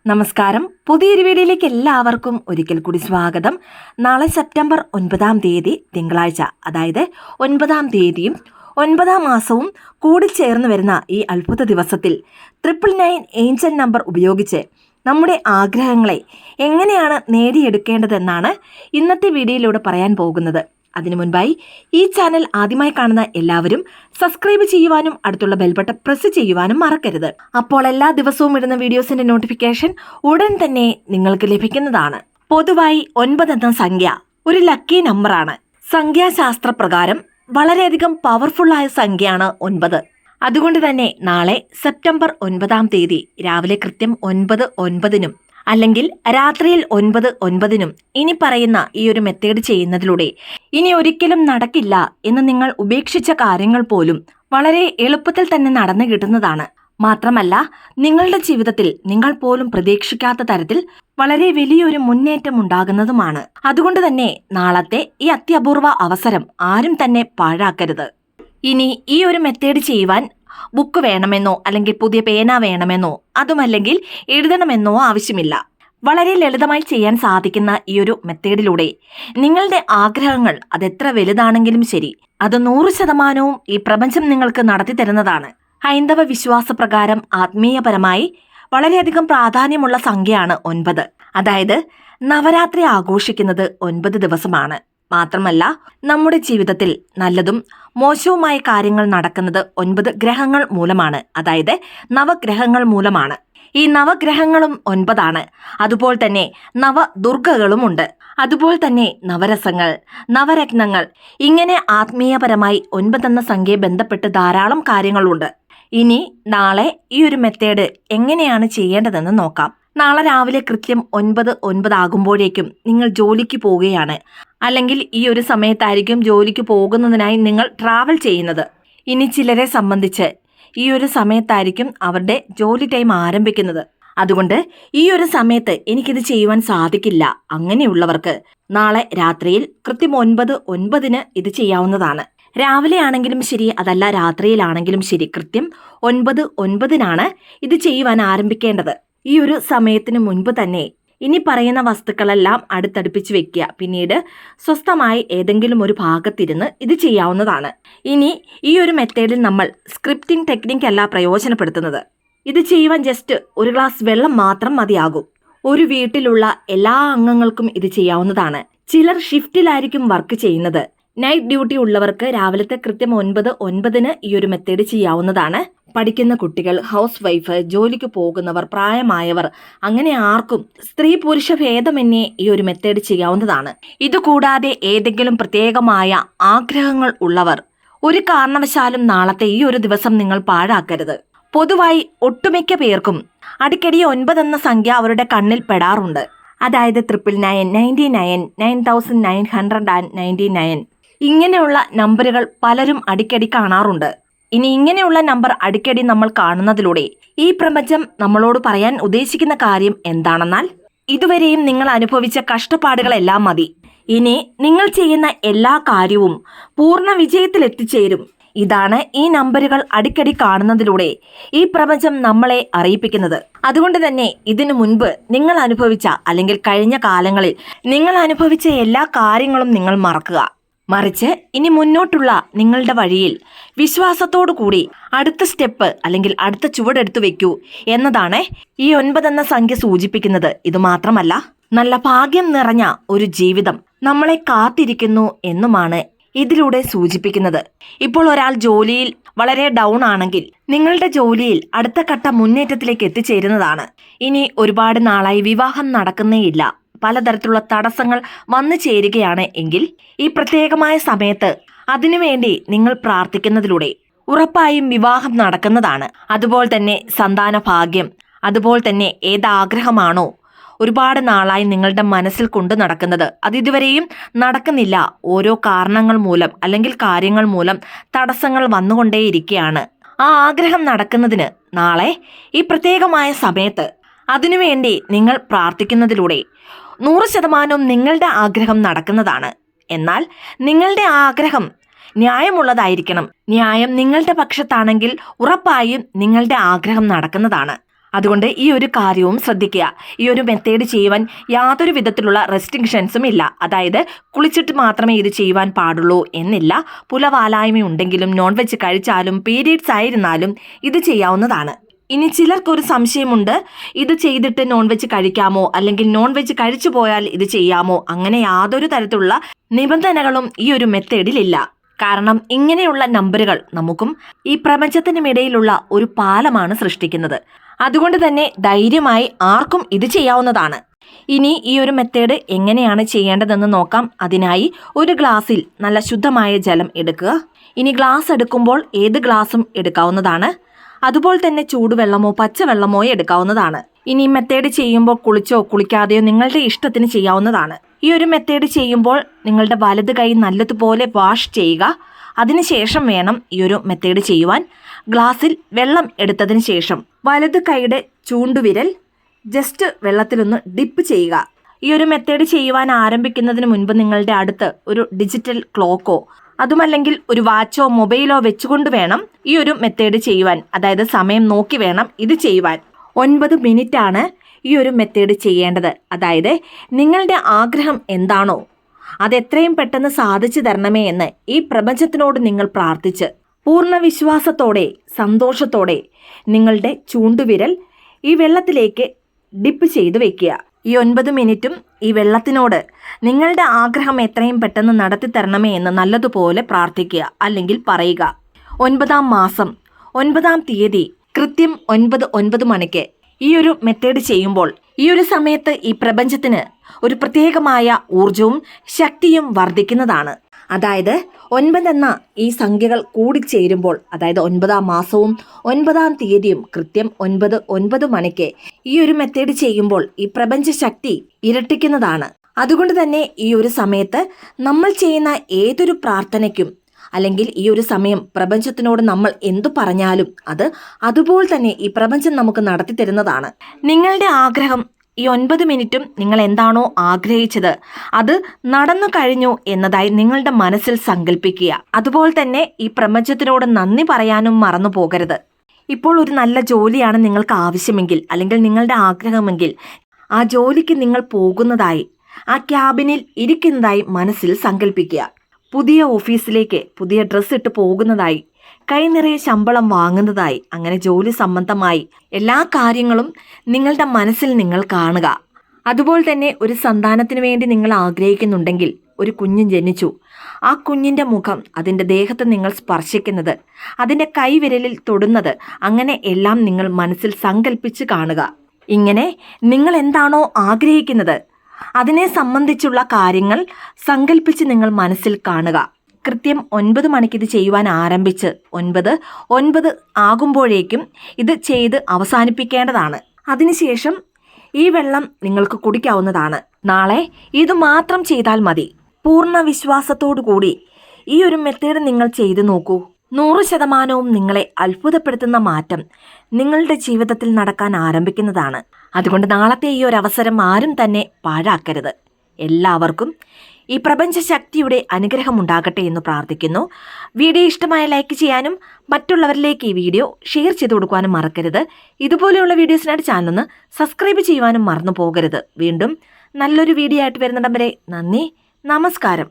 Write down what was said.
നമസ്കാരം. പുതിയൊരു വീഡിയോയിലേക്ക് എല്ലാവർക്കും ഒരിക്കൽ കൂടി സ്വാഗതം. നാളെ സെപ്റ്റംബർ 9 തീയതി തിങ്കളാഴ്ച, അതായത് 9 തീയതിയും 9 മാസവും കൂടിച്ചേർന്ന് വരുന്ന ഈ അത്ഭുത ദിവസത്തിൽ 999 ഏഞ്ചൽ നമ്പർ ഉപയോഗിച്ച് നമ്മുടെ ആഗ്രഹങ്ങളെ എങ്ങനെയാണ് നേടിയെടുക്കേണ്ടതെന്നാണ് ഇന്നത്തെ വീഡിയോയിലൂടെ പറയാൻ പോകുന്നത്. അതിനു മുൻപായി ഈ ചാനൽ ആദ്യമായി കാണുന്ന എല്ലാവരും സബ്സ്ക്രൈബ് ചെയ്യുവാനും അടുത്തുള്ള ബെൽ ബട്ടൺ പ്രസ് ചെയ്യുവാനും മറക്കരുത്. അപ്പോൾ എല്ലാ ദിവസവും ഇടുന്ന വീഡിയോസിന്റെ നോട്ടിഫിക്കേഷൻ ഉടൻ തന്നെ നിങ്ങൾക്ക് ലഭിക്കുന്നതാണ്. പൊതുവായി 9 എന്ന സംഖ്യ ഒരു ലക്കി നമ്പറാണ്. സംഖ്യാശാസ്ത്ര പ്രകാരം വളരെയധികം പവർഫുള്ളായ സംഖ്യയാണ് 9. അതുകൊണ്ട് തന്നെ നാളെ സെപ്റ്റംബർ 9 തീയതി രാവിലെ കൃത്യം 9:09 അല്ലെങ്കിൽ രാത്രിയിൽ 9:09 ഇനി പറയുന്ന ഈ ഒരു മെത്തേഡ് ചെയ്യുന്നതിലൂടെ ഇനി ഒരിക്കലും നടക്കില്ല എന്ന് നിങ്ങൾ ഉപേക്ഷിച്ച കാര്യങ്ങൾ പോലും വളരെ എളുപ്പത്തിൽ തന്നെ നടന്നു കിട്ടുന്നതാണ്. മാത്രമല്ല, നിങ്ങളുടെ ജീവിതത്തിൽ നിങ്ങൾ പോലും പ്രതീക്ഷിക്കാത്ത തരത്തിൽ വളരെ വലിയൊരു മുന്നേറ്റം ഉണ്ടാകുന്നതുമാണ്. അതുകൊണ്ട് തന്നെ നാളത്തെ ഈ അത്യപൂർവ അവസരം ആരും തന്നെ പാഴാക്കരുത്. ഇനി ഈ ഒരു മെത്തേഡ് ചെയ്യുവാൻ ബുക്ക് വേണമെന്നോ അല്ലെങ്കിൽ പുതിയ പേന വേണമെന്നോ അതുമല്ലെങ്കിൽ എഴുതണമെന്നോ ആവശ്യമില്ല. വളരെ ലളിതമായി ചെയ്യാൻ സാധിക്കുന്ന ഈ ഒരു മെത്തേഡിലൂടെ നിങ്ങളുടെ ആഗ്രഹങ്ങൾ അതെത്ര വലുതാണെങ്കിലും ശരി, അത് 100% ഈ പ്രപഞ്ചം നിങ്ങൾക്ക് നടത്തി തരുന്നതാണ്. ഹൈന്ദവ വിശ്വാസപ്രകാരം ആത്മീയപരമായി വളരെയധികം പ്രാധാന്യമുള്ള സംഖ്യയാണ് 9. അതായത് നവരാത്രി ആഘോഷിക്കുന്നത് 9 ദിവസമാണ്. മാത്രമല്ല, നമ്മുടെ ജീവിതത്തിൽ നല്ലതും മോശവുമായ കാര്യങ്ങൾ നടക്കുന്നത് 9 ഗ്രഹങ്ങൾ മൂലമാണ്. അതായത് നവഗ്രഹങ്ങൾ മൂലമാണ്. ഈ നവഗ്രഹങ്ങളും 9 അതുപോലെ തന്നെ നവദുർഗകളുമുണ്ട്. അതുപോലെ തന്നെ നവരസങ്ങൾ, നവരത്നങ്ങൾ, ഇങ്ങനെ ആത്മീയപരമായി 9 എന്ന സംഖ്യയെ ബന്ധപ്പെട്ട് ധാരാളം കാര്യങ്ങളുണ്ട്. ഇനി നാളെ ഈ ഒരു മെത്തേഡ് എങ്ങനെയാണ് ചെയ്യേണ്ടതെന്ന് നോക്കാം. നാളെ രാവിലെ കൃത്യം 9:09 ആകുമ്പോഴേക്കും നിങ്ങൾ ജോലിക്ക് പോവുകയാണ്, അല്ലെങ്കിൽ ഈ ഒരു സമയത്തായിരിക്കും ജോലിക്ക് പോകുന്നതിനായി നിങ്ങൾ ട്രാവൽ ചെയ്യുന്നത്. ഇനി ചിലരെ സംബന്ധിച്ച് ഈ ഒരു സമയത്തായിരിക്കും അവരുടെ ജോലി ടൈം ആരംഭിക്കുന്നത്. അതുകൊണ്ട് ഈ ഒരു സമയത്ത് എനിക്കിത് ചെയ്യുവാൻ സാധിക്കില്ല, അങ്ങനെയുള്ളവർക്ക് നാളെ രാത്രിയിൽ കൃത്യം 9:09 ഇത് ചെയ്യാവുന്നതാണ്. രാവിലെ ആണെങ്കിലും ശരി, അതല്ല രാത്രിയിലാണെങ്കിലും ശരി, കൃത്യം 9:09 ഇത് ചെയ്യുവാൻ ആരംഭിക്കേണ്ടത്. ഈ ഒരു സമയത്തിന് മുൻപ് തന്നെ ഇനി പറയുന്ന വസ്തുക്കളെല്ലാം അടുത്തടുപ്പിച്ച് വെക്കുക. പിന്നീട് സ്വസ്ഥമായി ഏതെങ്കിലും ഒരു ഭാഗത്തിരുന്ന് ഇത് ചെയ്യാവുന്നതാണ്. ഇനി ഈ ഒരു മെത്തേഡിൽ നമ്മൾ സ്ക്രിപ്റ്റിംഗ് ടെക്നിക്ക് അല്ല പ്രയോജനപ്പെടുത്തുന്നത്. ഇത് ചെയ്യുവാൻ ജസ്റ്റ് ഒരു ഗ്ലാസ് വെള്ളം മാത്രം മതിയാകും. ഒരു വീട്ടിലുള്ള എല്ലാ അംഗങ്ങൾക്കും ഇത് ചെയ്യാവുന്നതാണ്. ചിലർ ഷിഫ്റ്റിലായിരിക്കും വർക്ക് ചെയ്യുന്നത്. നൈറ്റ് ഡ്യൂട്ടി ഉള്ളവർക്ക് രാവിലത്തെ കൃത്യം 9:09 ഈ ഒരു മെത്തേഡ് ചെയ്യാവുന്നതാണ്. പഠിക്കുന്ന കുട്ടികൾ, ഹൗസ് വൈഫ്, ജോലിക്ക് പോകുന്നവർ, പ്രായമായവർ, അങ്ങനെ ആർക്കും സ്ത്രീ പുരുഷ ഭേദമന്യേ ഈ ഒരു മെത്തേഡ് ചെയ്യാവുന്നതാണ്. ഇതുകൂടാതെ ഏതെങ്കിലും പ്രത്യേകമായ ആഗ്രഹങ്ങൾ ഉള്ളവർ ഒരു കാരണവശാലും നാളത്തെ ഈ ഒരു ദിവസം നിങ്ങൾ പാഴാക്കരുത്. പൊതുവായി ഒട്ടുമിക്ക പേർക്കും അടിക്കടി 9 എന്ന സംഖ്യ അവരുടെ കണ്ണിൽ പെടാറുണ്ട്. അതായത് 999, 99, 9999 ഇങ്ങനെയുള്ള നമ്പറുകൾ പലരും അടിക്കടി കാണാറുണ്ട്. ഇനി ഇങ്ങനെയുള്ള നമ്പർ അടിക്കടി നമ്മൾ കാണുന്നതിലൂടെ ഈ പ്രപഞ്ചം നമ്മളോട് പറയാൻ ഉദ്ദേശിക്കുന്ന കാര്യം എന്താണെന്നാൽ, ഇതുവരെയും നിങ്ങൾ അനുഭവിച്ച കഷ്ടപ്പാടുകളെല്ലാം മതി. ഇനി നിങ്ങൾ ചെയ്യുന്ന എല്ലാ കാര്യവും പൂർണ്ണ വിജയത്തിൽ എത്തിച്ചേരും. ഇതാണ് ഈ നമ്പറുകൾ അടിക്കടി കാണുന്നതിലൂടെ ഈ പ്രപഞ്ചം നമ്മളെ അറിയിപ്പിക്കുന്നത്. അതുകൊണ്ട് തന്നെ ഇതിനു മുൻപ് നിങ്ങൾ അനുഭവിച്ച അല്ലെങ്കിൽ കഴിഞ്ഞ കാലങ്ങളിൽ നിങ്ങൾ അനുഭവിച്ച എല്ലാ കാര്യങ്ങളും നിങ്ങൾ മറക്കുക. മറിച്ച് ഇനി മുന്നോട്ടുള്ള നിങ്ങളുടെ വഴിയിൽ വിശ്വാസത്തോടു കൂടി അടുത്ത സ്റ്റെപ്പ് അല്ലെങ്കിൽ അടുത്ത ചുവടെടുത്തു വെക്കൂ എന്നതാണ് ഈ 9 എന്ന സംഖ്യ സൂചിപ്പിക്കുന്നത്. ഇതുമാത്രമല്ല, നല്ല ഭാഗ്യം നിറഞ്ഞ ഒരു ജീവിതം നമ്മളെ കാത്തിരിക്കുന്നു എന്നുമാണ് ഇതിലൂടെ സൂചിപ്പിക്കുന്നത്. ഇപ്പോൾ ഒരാൾ ജോലിയിൽ വളരെ ഡൗൺ ആണെങ്കിൽ നിങ്ങളുടെ ജോലിയിൽ അടുത്ത ഘട്ട മുന്നേറ്റത്തിലേക്ക് എത്തിച്ചേരുന്നതാണ്. ഇനി ഒരുപാട് നാളായി വിവാഹം നടക്കുന്നേയില്ല, പലതരത്തിലുള്ള തടസ്സങ്ങൾ വന്നു ചേരുകയാണ് എങ്കിൽ ഈ പ്രത്യേകമായ സമയത്ത് അതിനുവേണ്ടി നിങ്ങൾ പ്രാർത്ഥിക്കുന്നതിലൂടെ ഉറപ്പായും വിവാഹം നടക്കുന്നതാണ്. അതുപോലെ തന്നെ സന്താന ഭാഗ്യം, അതുപോലെ തന്നെ ഏതാഗ്രഹമാണോ ഒരുപാട് നാളായി നിങ്ങളുടെ മനസ്സിൽ കൊണ്ടു നടക്കുന്നത്, അതിതുവരെയും നടക്കുന്നില്ല, ഓരോ കാരണങ്ങൾ മൂലം അല്ലെങ്കിൽ കാര്യങ്ങൾ മൂലം തടസ്സങ്ങൾ വന്നുകൊണ്ടേയിരിക്കുകയാണ്, ആ ആഗ്രഹം നടക്കുന്നതിന് നാളെ ഈ പ്രത്യേകമായ സമയത്ത് അതിനുവേണ്ടി നിങ്ങൾ പ്രാർത്ഥിക്കുന്നതിലൂടെ 100% നിങ്ങളുടെ ആഗ്രഹം നടക്കുന്നതാണ്. എന്നാൽ നിങ്ങളുടെ ആഗ്രഹം ന്യായമുള്ളതായിരിക്കണം. ന്യായം നിങ്ങളുടെ പക്ഷത്താണെങ്കിൽ ഉറപ്പായും നിങ്ങളുടെ ആഗ്രഹം നടക്കുന്നതാണ്. അതുകൊണ്ട് ഈ ഒരു കാര്യവും ശ്രദ്ധിക്കുക. ഈ ഒരു മെത്തേഡ് ചെയ്യുവാൻ യാതൊരു വിധത്തിലുള്ള റെസ്ട്രിക്ഷൻസും ഇല്ല. അതായത് കുളിച്ചിട്ട് മാത്രമേ ഇത് ചെയ്യുവാൻ പാടുള്ളൂ എന്നില്ല. പുലവാലായ്മ ഉണ്ടെങ്കിലും നോൺ വെജ് കഴിച്ചാലും പീരീഡ്സ് ആയിരുന്നാലും ഇത് ചെയ്യാവുന്നതാണ്. ഇനി ചിലർക്കൊരു സംശയമുണ്ട്, ഇത് ചെയ്തിട്ട് നോൺ വെജ് കഴിക്കാമോ, അല്ലെങ്കിൽ നോൺ വെജ് കഴിച്ചു പോയാൽ ഇത് ചെയ്യാമോ? അങ്ങനെ യാതൊരു തരത്തിലുള്ള നിബന്ധനകളും ഈ ഒരു മെത്തേഡിലില്ല. കാരണം ഇങ്ങനെയുള്ള നമ്പറുകൾ നമുക്കും ഈ പ്രപഞ്ചത്തിനുമിടയിലുള്ള ഒരു പാലമാണ് സൃഷ്ടിക്കുന്നത്. അതുകൊണ്ട് തന്നെ ധൈര്യമായി ആർക്കും ഇത് ചെയ്യാവുന്നതാണ്. ഇനി ഈ ഒരു മെത്തേഡ് എങ്ങനെയാണ് ചെയ്യേണ്ടതെന്ന് നോക്കാം. അതിനായി ഒരു ഗ്ലാസ്സിൽ നല്ല ശുദ്ധമായ ജലം എടുക്കുക. ഇനി ഗ്ലാസ് എടുക്കുമ്പോൾ ഏത് ഗ്ലാസും എടുക്കാവുന്നതാണ്. അതുപോലെ തന്നെ ചൂടുവെള്ളമോ പച്ചവെള്ളമോ എടുക്കാവുന്നതാണ്. ഇനി മെത്തേഡ് ചെയ്യുമ്പോൾ കുളിച്ചോ കുളിക്കാതെയോ നിങ്ങളുടെ ഇഷ്ടത്തിന് ചെയ്യാവുന്നതാണ്. ഈ ഒരു മെത്തേഡ് ചെയ്യുമ്പോൾ നിങ്ങളുടെ വലത് കൈ നല്ലതുപോലെ വാഷ് ചെയ്യുക. അതിനുശേഷം വേണം ഈ ഒരു മെത്തേഡ് ചെയ്യുവാൻ. ഗ്ലാസ്സിൽ വെള്ളം എടുത്തതിന് ശേഷം വലത് കൈയുടെ ചൂണ്ടുവിരൽ ജസ്റ്റ് വെള്ളത്തിലൊന്ന് ഡിപ്പ് ചെയ്യുക. ഈ ഒരു മെത്തേഡ് ചെയ്യുവാൻ ആരംഭിക്കുന്നതിന് മുൻപ് നിങ്ങളുടെ അടുത്ത് ഒരു ഡിജിറ്റൽ ക്ലോക്കോ അതുമല്ലെങ്കിൽ ഒരു വാച്ചോ മൊബൈലോ വെച്ചുകൊണ്ട് വേണം ഈ ഒരു മെത്തേഡ് ചെയ്യുവാൻ. അതായത് സമയം നോക്കി വേണം ഇത് ചെയ്യുവാൻ. 9 മിനിറ്റാണ് ഈ ഒരു മെത്തേഡ് ചെയ്യേണ്ടത്. അതായത് നിങ്ങളുടെ ആഗ്രഹം എന്താണോ അത് എത്രയും പെട്ടെന്ന് സാധിച്ചു തരണമേ എന്ന് ഈ പ്രപഞ്ചത്തിനോട് നിങ്ങൾ പ്രാർത്ഥിച്ച് പൂർണ്ണ വിശ്വാസത്തോടെ സന്തോഷത്തോടെ നിങ്ങളുടെ ചൂണ്ടുവിരൽ ഈ വെള്ളത്തിലേക്ക് ഡിപ്പ് ചെയ്ത് വെക്കുക. ഈ 9 മിനിറ്റും ഈ വെള്ളത്തിനോട് നിങ്ങളുടെ ആഗ്രഹം എത്രയും പെട്ടെന്ന് നടത്തി തരണമേ എന്ന് നല്ലതുപോലെ പ്രാർത്ഥിക്കുക, അല്ലെങ്കിൽ പറയുക. 9-ാം മാസം 9-ാം തീയതി കൃത്യം 9 മണിക്ക് ഈ ഒരു മെത്തേഡ് ചെയ്യുമ്പോൾ ഈ ഒരു സമയത്ത് ഈ പ്രപഞ്ചത്തിന് ഒരു പ്രത്യേകമായ ഊർജവും ശക്തിയും വർദ്ധിക്കുന്നതാണ്. അതായത് 9 എന്ന ഈ സംഖ്യകൾ കൂടിച്ചേരുമ്പോൾ, അതായത് 9-ാം മാസവും 9-ാം തീയതിയും കൃത്യം 9 മണിക്ക് ഈ ഒരു മെത്തേഡ് ചെയ്യുമ്പോൾ ഈ പ്രപഞ്ച ശക്തി ഇരട്ടിക്കുന്നതാണ്. അതുകൊണ്ട് തന്നെ ഈ ഒരു സമയത്ത് നമ്മൾ ചെയ്യുന്ന ഏതൊരു പ്രാർത്ഥനയ്ക്കും അല്ലെങ്കിൽ ഈ ഒരു സമയം പ്രപഞ്ചത്തിനോട് നമ്മൾ എന്തു പറഞ്ഞാലും അത് അതുപോലെ തന്നെ ഈ പ്രപഞ്ചം നമുക്ക് നടത്തി തരുന്നതാണ്. നിങ്ങളുടെ ആഗ്രഹം ഈ 9 മിനിറ്റും നിങ്ങൾ എന്താണോ ആഗ്രഹിച്ചത് അത് നടന്നു കഴിഞ്ഞു എന്നതായി നിങ്ങളുടെ മനസ്സിൽ സങ്കല്പിക്കുക. അതുപോലെ തന്നെ ഈ പ്രപഞ്ചത്തിനോട് നന്ദി പറയാനും മറന്നു പോകരുത്. ഇപ്പോൾ ഒരു നല്ല ജോലിയാണ് നിങ്ങൾക്ക് ആവശ്യമെങ്കിൽ അല്ലെങ്കിൽ നിങ്ങളുടെ ആഗ്രഹമെങ്കിൽ ആ ജോലിക്ക് നിങ്ങൾ പോകുന്നതായി ആ ക്യാബിനിൽ ഇരിക്കുന്നതായി മനസ്സിൽ സങ്കല്പിക്കുക. പുതിയ ഓഫീസിലേക്ക് പുതിയ ഡ്രസ്സ് ഇട്ട് പോകുന്നതായി, കൈ നിറയെ ശമ്പളം വാങ്ങുന്നതായി, അങ്ങനെ ജോലി സംബന്ധമായി എല്ലാ കാര്യങ്ങളും നിങ്ങളുടെ മനസ്സിൽ നിങ്ങൾ കാണുക. അതുപോലെ തന്നെ ഒരു സന്താനത്തിന് വേണ്ടി നിങ്ങൾ ആഗ്രഹിക്കുന്നുണ്ടെങ്കിൽ, ഒരു കുഞ്ഞ് ജനിച്ചു, ആ കുഞ്ഞിൻ്റെ മുഖം അതിൻ്റെ ദേഹത്ത് നിങ്ങൾ സ്പർശിക്കുന്നത്, അതിൻ്റെ കൈവിരലിൽ തൊടുന്നത്, അങ്ങനെ എല്ലാം നിങ്ങൾ മനസ്സിൽ സങ്കല്പിച്ച് കാണുക. ഇങ്ങനെ നിങ്ങൾ എന്താണോ ആഗ്രഹിക്കുന്നത് അതിനെ സംബന്ധിച്ചുള്ള കാര്യങ്ങൾ സങ്കല്പിച്ച് നിങ്ങൾ മനസ്സിൽ കാണുക. കൃത്യം 9 മണിക്ക് ഇത് ചെയ്യുവാൻ ആരംഭിച്ച് 9 ആകുമ്പോഴേക്കും ഇത് ചെയ്ത് അവസാനിപ്പിക്കേണ്ടതാണ്. അതിനുശേഷം ഈ വെള്ളം നിങ്ങൾക്ക് കുടിക്കാവുന്നതാണ്. നാളെ ഇത് മാത്രം ചെയ്താൽ മതി. പൂർണ്ണ വിശ്വാസത്തോടു കൂടി ഈ ഒരു മെത്തേഡ് നിങ്ങൾ ചെയ്തു നോക്കൂ. 100% നിങ്ങളെ അത്ഭുതപ്പെടുത്തുന്ന മാറ്റം നിങ്ങളുടെ ജീവിതത്തിൽ നടക്കാൻ ആരംഭിക്കുന്നതാണ്. അതുകൊണ്ട് നാളത്തെ ഈ ഒരു അവസരം ആരും തന്നെ പാഴാക്കരുത്. എല്ലാവർക്കും ഈ പ്രപഞ്ച ശക്തിയുടെ അനുഗ്രഹം ഉണ്ടാകട്ടെ എന്ന് പ്രാർത്ഥിക്കുന്നു. വീഡിയോ ഇഷ്ടമായ ലൈക്ക് ചെയ്യാനും മറ്റുള്ളവരിലേക്ക് ഈ വീഡിയോ ഷെയർ ചെയ്ത് കൊടുക്കാനും മറക്കരുത്. ഇതുപോലെയുള്ള വീഡിയോസിനായിട്ട് ചാനലൊന്ന് സബ്സ്ക്രൈബ് ചെയ്യുവാനും മറന്നു പോകരുത്. വീണ്ടും നല്ലൊരു വീഡിയോ ആയിട്ട് വരുന്നിടം വരെ നന്ദി, നമസ്കാരം.